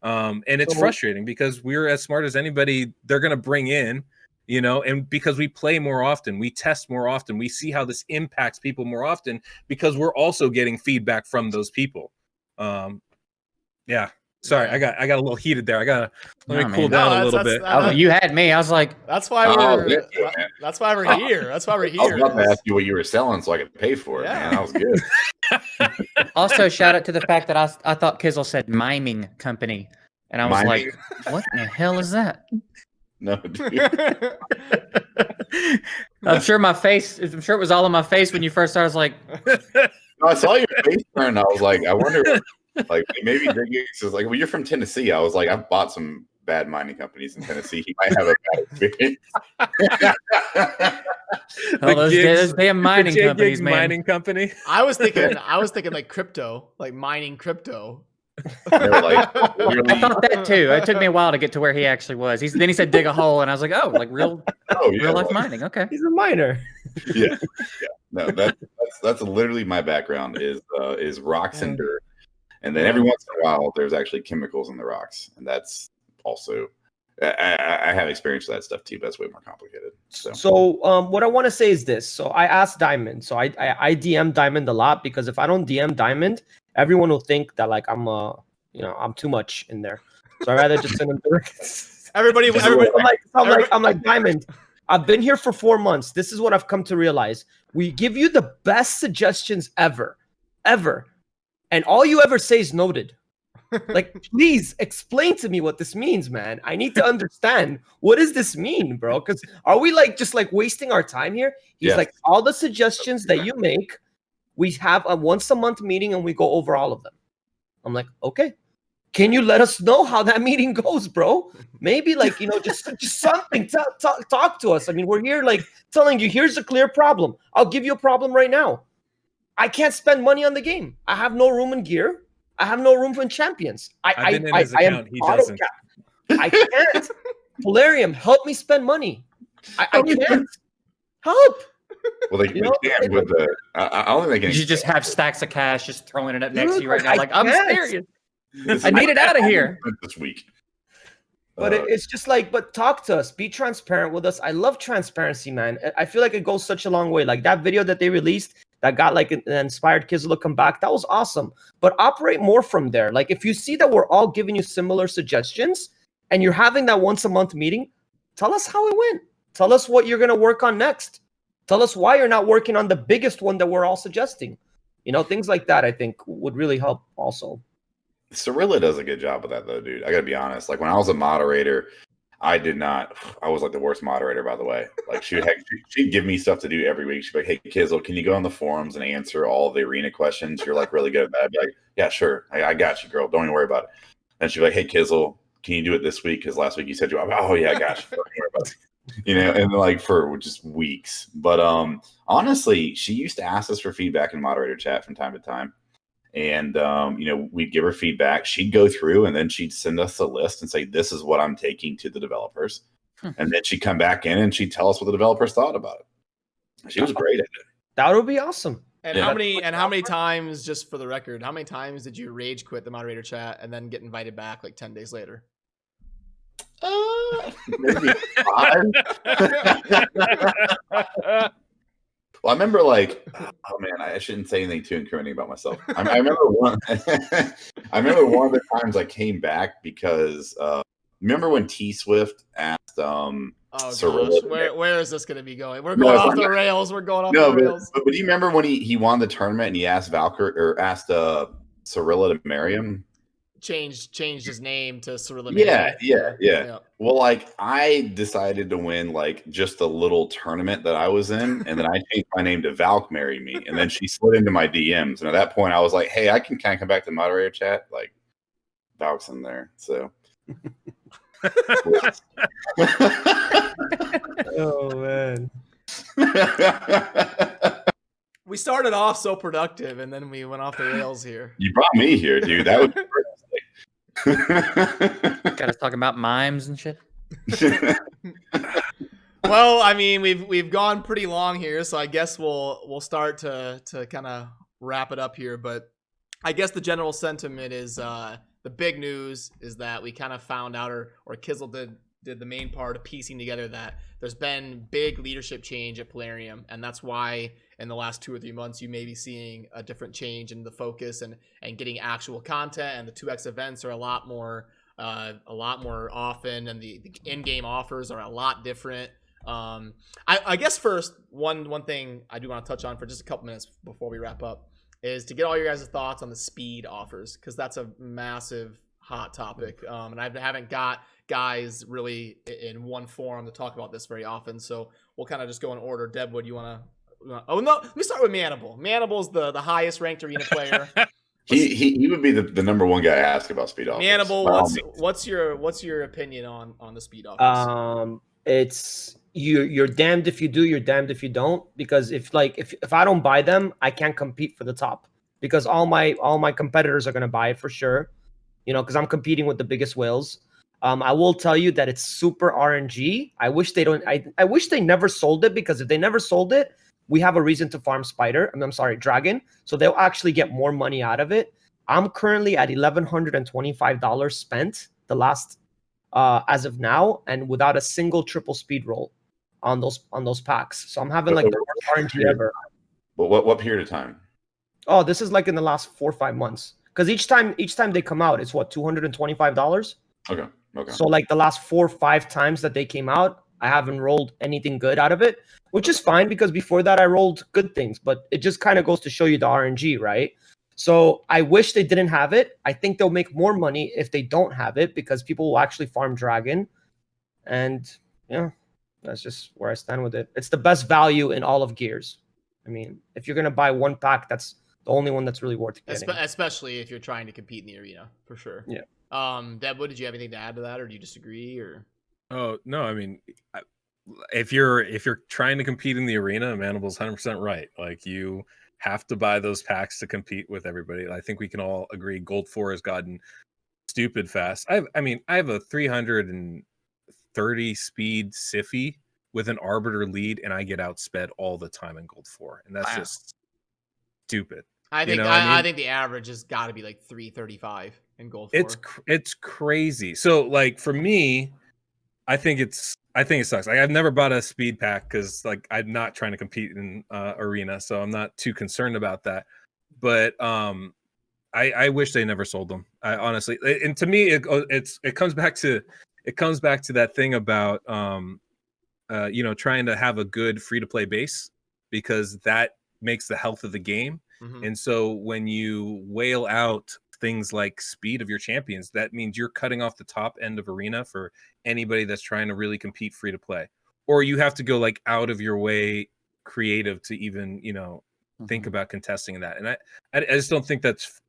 And it's frustrating because we're as smart as anybody they're going to bring in, you know, and because we play more often, we test more often, we see how this impacts people more often because we're also getting feedback from those people. Yeah. Sorry, I got a little heated there. Let me cool down a little bit. You had me. I was like, that's why we're that's why we're here. That's why we're here. I was about to ask you what you were selling so I could pay for it, man. That was good. Also, shout out to the fact that I thought Kizzle said miming company, and I was like, what in the hell is that? No, dude. I'm sure it was all on my face when you first started. I was like, no, I saw your face turn. I was like, I wonder, like maybe JGigs is like, well, you're from Tennessee. I was like, I've bought some bad mining companies in Tennessee. He might have a bad experience. Those damn mining companies, man. Mining company. I was thinking like crypto, like mining crypto. Like, I thought that too. It took me a while to get to where he actually was. Then he said dig a hole, and I was like, oh, like real life mining. Okay, he's a miner. Yeah. No, that's literally my background is rocks and dirt, and then every once in a while there's actually chemicals in the rocks, and that's also I have experience with that stuff too, but that's way more complicated. So what I want to say is this. So I asked Diamond. So I DM Diamond a lot because if I don't DM Diamond, everyone will think that like I'm I'm too much in there. So I rather just send them direct. Everybody. I'm like Diamond. I've been here for 4 months. This is what I've come to realize. We give you the best suggestions ever, and all you ever say is noted. Like, please explain to me what this means, man. I need to understand. What does this mean, bro? Because are we like just like wasting our time here? He's like, all the suggestions that you make, we have a once a month meeting and we go over all of them. I'm like, okay. Can you let us know how that meeting goes, bro? Maybe like, just something. Talk to us. I mean, we're here like telling you, here's a clear problem. I'll give you a problem right now. I can't spend money on the game. I have no room in gear. I have no room for champions. I've been in his account. He doesn't. I can't. Plarium, help me spend money. I can't. Help. Well, they can with the. I don't think they can. You should just have stacks of cash just throwing it up next to you right now. Like, I'm serious. I need it out of here this week. But it's just like, but talk to us. Be transparent with us. I love transparency, man. I feel like it goes such a long way. Like that video that they released that got like an inspired Kizzle to come back. That was awesome. But operate more from there. Like if you see that we're all giving you similar suggestions and you're having that once a month meeting, tell us how it went. Tell us what you're going to work on next. Tell us why you're not working on the biggest one that we're all suggesting. Things like that, I think would really help also. Cirilla does a good job with that though, dude. I gotta be honest. Like when I was a moderator, I was like the worst moderator, by the way. Like she'd give me stuff to do every week. She'd be like, hey Kizzle, can you go on the forums and answer all the arena questions? You're like really good at that. I'd be like, yeah, sure. I got you, girl. Don't even worry about it. And she'd be like, hey Kizzle, can you do it this week? Because last week you said you. Oh yeah, I got you. Don't worry about it. And like for just weeks. But honestly, she used to ask us for feedback in moderator chat from time to time. And, we'd give her feedback. She'd go through and then she'd send us a list and say, this is what I'm taking to the developers. And then she'd come back in and she'd tell us what the developers thought about it. She was great at it. That would be awesome. And how many times, just for the record, how many times did you rage quit the moderator chat and then get invited back like 10 days later? Maybe 5. Well, I remember like, oh man, I shouldn't say anything too incriminating about myself. I remember one. I remember one of the times I came back because remember when T Swift asked Cirilla, where is this going to be going? We're going off the rails. We're going off the rails. But do you remember when he won the tournament and he asked Cirilla to marry him? Changed his name to Cirilla. Yeah. Well, like I decided to win like just a little tournament that I was in, and then I changed my name to Valk Marry Me, and then she slid into my DMs, and at that point I was like, hey, I can kind of come back to moderator chat, like Valk's in there, so. Oh man. We started off so productive, and then we went off the rails here. You brought me here, dude. That was. Got us talking about mimes and shit. Well, I mean, we've gone pretty long here, so I guess we'll start to kind of wrap it up here. But I guess the general sentiment is the big news is that we kind of found out, or Kizzle did the main part of piecing together that there's been big leadership change at Plarium, and that's why in the last 2 or 3 months you may be seeing a different change in the focus and getting actual content, and the 2x events are a lot more often, and the in-game offers are a lot different. I guess first one thing I do want to touch on for just a couple minutes before we wrap up is to get all your guys' thoughts on the speed offers, because that's a massive hot topic, and I haven't got guys really in one forum to talk about this very often, so we'll kind of just go in order. Deadwood, you want to? Oh no, let me start with Manibal. Manibal's the highest ranked arena player. He would be the number one guy to ask about speed offers. Manibal, what's your opinion on the speed offers? It's you're damned if you do, you're damned if you don't, because if I don't buy them, I can't compete for the top, because all my competitors are going to buy it for sure, because I'm competing with the biggest whales. I will tell you that it's super RNG. I wish they never sold it, because if they never sold it, we have a reason to farm dragon, so they'll actually get more money out of it. I'm currently at $1,125 spent the last as of now, and without a single triple speed roll on those packs. So I'm having like the worst RNG ever. But what period of time? Oh, this is like in the last 4 or 5 months. Because each time they come out, it's what, $225? Okay. So like the last 4 or 5 times that they came out, I haven't rolled anything good out of it, which is fine, because before that I rolled good things. But it just kind of goes to show you the RNG, right? So I wish they didn't have it. I think they'll make more money if they don't have it, because people will actually farm dragon. And yeah, that's just where I stand with it. It's the best value in all of Gears. I mean, if you're going to buy one pack, that's the only one that's really worth getting. Especially if you're trying to compete in the arena, for sure. Yeah. Deadwood, did you have anything to add to that, or do you disagree? Or Oh no, I mean, if you're trying to compete in the arena, Manibal's 100% right. Like, you have to buy those packs to compete with everybody. I think we can all agree Gold 4 has gotten stupid fast. I have a 330 speed Siffy with an Arbiter lead, and I get outsped all the time in Gold 4, and that's just stupid. I think I think the average has got to be like 335 in Gold 4. It's crazy. So like for me, I think it sucks. Like, I've never bought a speed pack because like I'm not trying to compete in arena, so I'm not too concerned about that. But I wish they never sold them. I honestly, and to me, it comes back to that thing about trying to have a good free to play base, because that makes the health of the game. Mm-hmm. And so when you whale out things like speed of your champions, that means you're cutting off the top end of arena for anybody that's trying to really compete free to play, or you have to go like out of your way creative to even think about contesting that. And I just don't think that's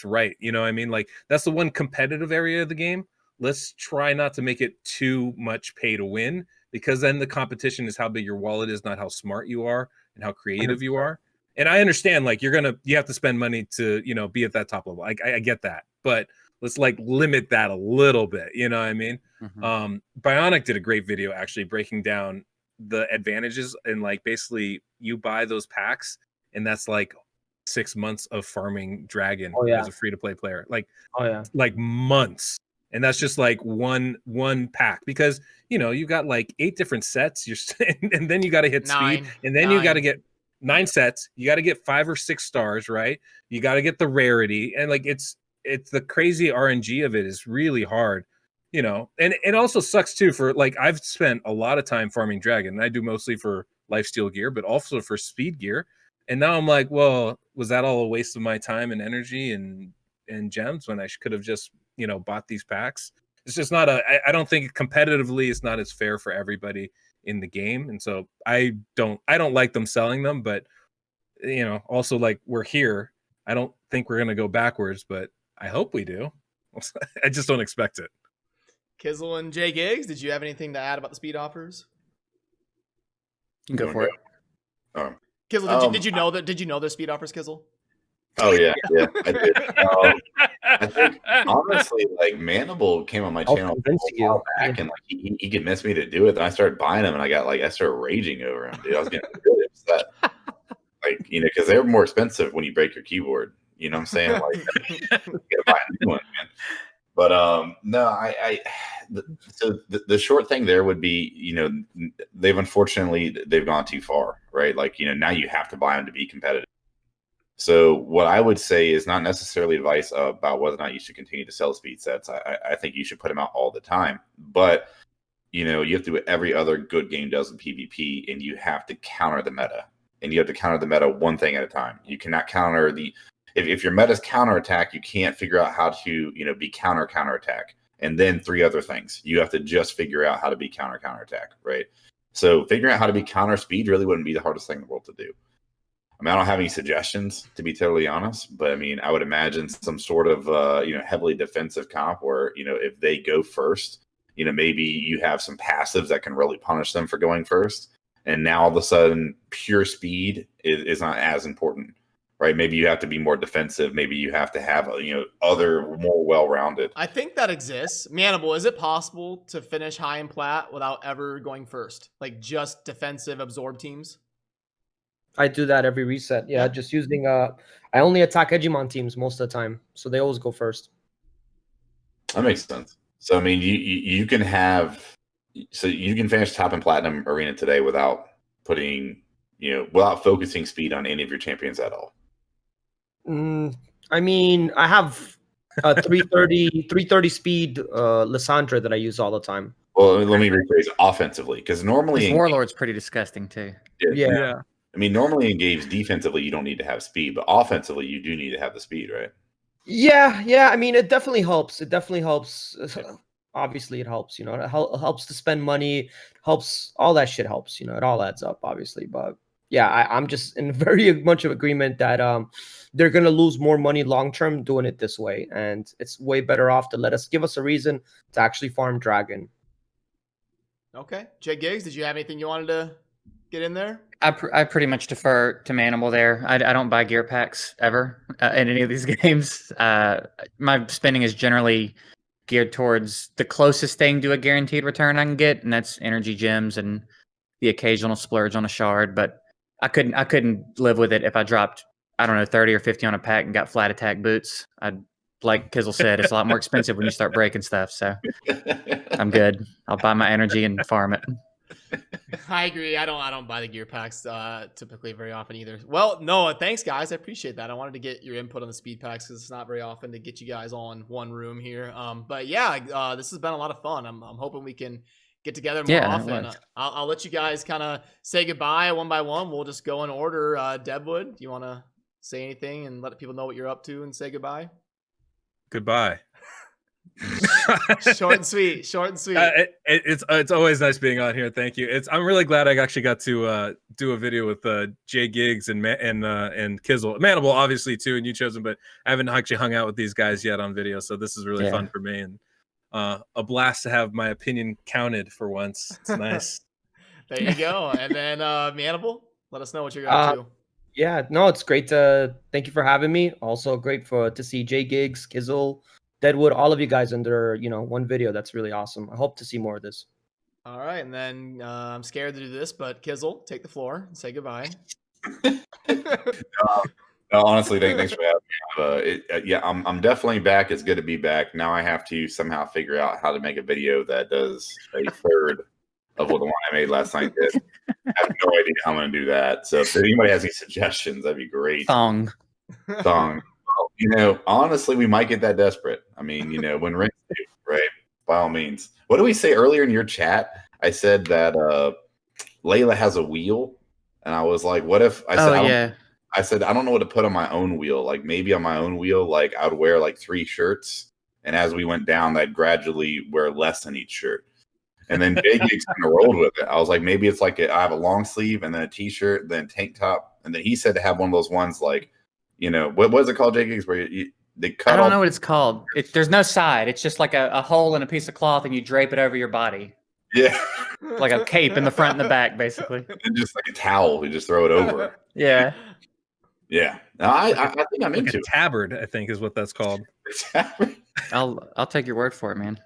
right. I mean, like, that's the one competitive area of the game. Let's try not to make it too much pay to win, because then the competition is how big your wallet is, not how smart you are and how creative you are. And I understand, like, you have to spend money to, be at that top level. I get that, but let's like limit that a little bit. You know what I mean? Mm-hmm. Bionic did a great video actually breaking down the advantages, and like basically you buy those packs, and that's like 6 months of farming dragon as a free to play player, like months. And that's just like one pack, because you've got like 8 different sets. And then you got to hit speed, and then you got to get 9 sets. You got to get 5 or 6 stars, right? You got to get the rarity, and like it's the crazy RNG of it is really hard, and it also sucks too. For like, I've spent a lot of time farming dragon, and I do mostly for lifesteal gear, but also for speed gear. And now I'm like, well, was that all a waste of my time and energy and gems when I could have just bought these packs? It's just not I don't think competitively it's not as fair for everybody in the game. And so I don't like them selling them, but also, like, we're here. I don't think we're gonna go backwards, but I hope we do. I just don't expect it. Kizzle and JGigs, did you have anything to add about the speed offers? You can go for it. Kizzle, did you know their speed offers, Kizzle? Oh yeah, I did. I think honestly, like, Manibal came on my channel a while back, and like he convinced me to do it. Then I started buying them, and I started raging over them, dude. I was getting really upset, like, because they're more expensive when you break your keyboard. You know what I'm saying? Like, you gotta buy a new one, man. But no, so the short thing there would be, they've gone too far, right? Like, now you have to buy them to be competitive. So what I would say is not necessarily advice about whether or not you should continue to sell speed sets. I think you should put them out all the time, but you have to do what every other good game does in PvP, and you have to counter the meta, and you have to counter the meta one thing at a time. You cannot counter if your meta's counterattack, you can't figure out how to, be counterattack. And then 3 other things. You have to just figure out how to be counterattack, right? So figuring out how to be counter speed really wouldn't be the hardest thing in the world to do. I mean, I don't have any suggestions, to be totally honest, but I mean, I would imagine some sort of, heavily defensive comp where, if they go first, maybe you have some passives that can really punish them for going first. And now all of a sudden, pure speed is not as important, right? Maybe you have to be more defensive. Maybe you have to have, other more well-rounded. I think that exists. Manibal, is it possible to finish high in plat without ever going first? Like just defensive absorb teams? I do that every reset. Yeah, just using I only attack Hegemon teams most of the time, so they always go first. That makes sense. So I mean, you can finish top and platinum arena today without without focusing speed on any of your champions at all. I mean, I have a 330 speed Lissandra that I use all the time. Well, let me rephrase offensively, because normally Warlord's pretty disgusting too. Yeah. I mean, normally in games defensively you don't need to have speed, but offensively you do need to have the speed, right? Yeah. I mean, it definitely helps. Obviously, it helps. It helps to spend money. Helps, all that shit helps. It all adds up, obviously. But yeah, I'm just in very much of agreement that they're gonna lose more money long term doing it this way, and it's way better off to give us a reason to actually farm Dragon. Okay, JGigs, did you have anything you wanted to get in there? I pretty much defer to Manimal there. I don't buy gear packs ever in any of these games. My spending is generally geared towards the closest thing to a guaranteed return I can get, and that's energy gems and the occasional splurge on a shard. But I couldn't live with it if I dropped, I don't know, 30 or 50 on a pack and got flat attack boots. Like Kizzle said, it's a lot more expensive when you start breaking stuff. So I'm good. I'll buy my energy and farm it. I agree. I don't buy the gear packs typically very often either. Well, no, thanks guys. I appreciate that. I wanted to get your input on the speed packs because it's not very often to get you guys all in one room here. But yeah, this has been a lot of fun. I'm hoping we can get together more often. I'll let you guys kind of say goodbye one by one. We'll just go in order. Deadwood, do you want to say anything and let people know what you're up to and say goodbye? Goodbye. Short and sweet. It's always nice being on here. Thank you. I'm really glad I actually got to do a video with JGigs and Kizzle, Manibal obviously too, and you chose them, but I haven't actually hung out with these guys yet on video, so this is really fun for me and a blast to have my opinion counted for once. It's nice. There you go. And then Manibal, let us know what you're up to. Yeah, no, it's great to thank you for having me. Also great to see JGigs, Kizzle, Deadwood, all of you guys under one video. That's really awesome. I hope to see more of this. All right, and then I'm scared to do this, but Kizzle, take the floor and say goodbye. No, honestly, thanks for having me. I'm definitely back. It's good to be back. Now I have to somehow figure out how to make a video that does a third of what the one I made last night did. I have no idea how I'm going to do that. So if anybody has any suggestions, that'd be great. Thong. Well, honestly, we might get that desperate. I mean, when rings do, right? By all means. What did we say earlier in your chat? I said that Layla has a wheel, and I was like, what if I said, I said, I don't know what to put on my own wheel. Like maybe on my own wheel, like I would wear like 3 shirts. And as we went down, I'd gradually wear less in each shirt. And then JGigs kind of rolled with it. I was like, maybe it's like I have a long sleeve and then a t-shirt, then a tank top. And then he said to have one of those ones like, what is it called, JGigs? Where they cut I don't know what it's called. There's no side. It's just like a hole in a piece of cloth and you drape it over your body. Yeah. Like a cape in the front and the back, basically. And just like a towel, you just throw it over. Yeah. Yeah. No, I think I'm into it. Tabard, I think is what that's called. I'll take your word for it, man.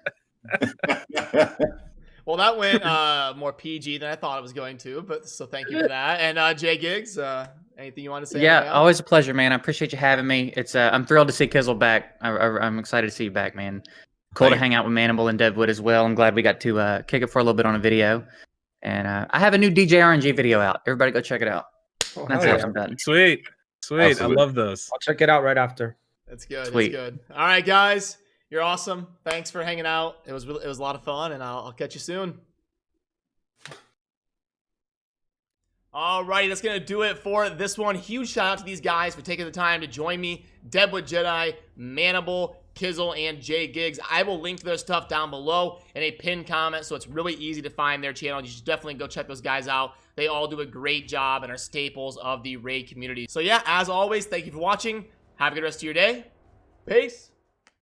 Well, that went more PG than I thought it was going to, but so thank you for that. And JGigs, anything you want to say? Yeah, always a pleasure, man. I appreciate you having me. It's I'm thrilled to see Kizzle back. I'm excited to see you back, man. Cool to hang out with Manibal and Deadwood as well. I'm glad we got to kick it for a little bit on a video. And I have a new DJ RNG video out. Everybody go check it out. Oh, That's hell it. yeah. I'm done. Sweet. Absolutely. I love those. I'll check it out right after. That's good. Sweet. That's good. All right, guys. You're awesome. Thanks for hanging out. It was a lot of fun, and I'll catch you soon. Alrighty, that's going to do it for this one. Huge shout out to these guys for taking the time to join me. DeadwoodJedi, Manibal, Kizzle, and JGigs. I will link their stuff down below in a pinned comment, so it's really easy to find their channel. You should definitely go check those guys out. They all do a great job and are staples of the raid community. So yeah, as always, thank you for watching. Have a good rest of your day. Peace.